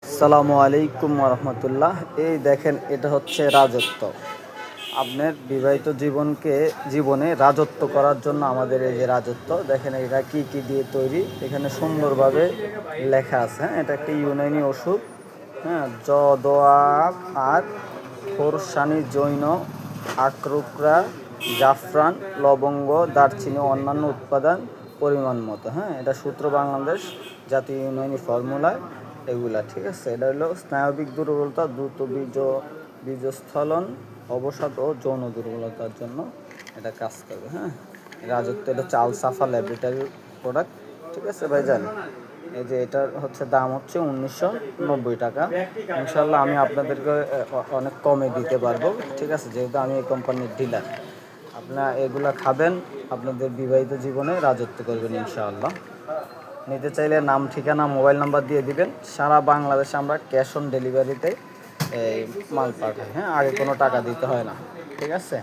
আসসালামু আলাইকুম রহমতুল্লাহ। এই দেখেন, এটা হচ্ছে রাজত্ব। আপনার বিবাহিত জীবনে রাজত্ব করার জন্য আমাদের এই যে রাজত্ব, দেখেন এটা কি কি দিয়ে তৈরি, এখানে সুন্দরভাবে লেখা আছে। হ্যাঁ, এটা একটি ইউনানি ওষুধ। হ্যাঁ, দোয়া আর ফোরসানি, জৈন, আক্রোকরা, জাফরান, লবঙ্গ, দারচিনি, অন্যান্য উৎপাদন পরিমাণ মতো। হ্যাঁ, এটা সূত্র বাংলাদেশ জাতীয় ইউনানি ফর্মুলায় এগুলা, ঠিক আছে। এটা হলো স্নায়বিক দুর্বলতা, দ্রুত বীজস্খলন, অবসাদ ও যৌন দুর্বলতার জন্য এটা কাজ করবে। হ্যাঁ, রাজত্ব, এটা চাল সাফা ল্যাবরেটরি প্রোডাক্ট, ঠিক আছে ভাইজান। এই যে এটার হচ্ছে দাম হচ্ছে 1990 টাকা। ইনশাল্লাহ আমি আপনাদেরকে অনেক কমে দিতে পারবো, ঠিক আছে, যেহেতু আমি এই কোম্পানির ডিলার। আপনারা এগুলা খাবেন, আপনাদের বিবাহিত জীবনে রাজত্ব করবেন ইনশাআল্লাহ। নিতে চাইলে নাম, ঠিকানা, মোবাইল নাম্বার দিয়ে দিবেন। সারা বাংলাদেশে আমরা ক্যাশ অন ডেলিভারিতে এই মাল পাঠাই। হ্যাঁ, আগে কোনো টাকা দিতে হয় না, ঠিক আছে।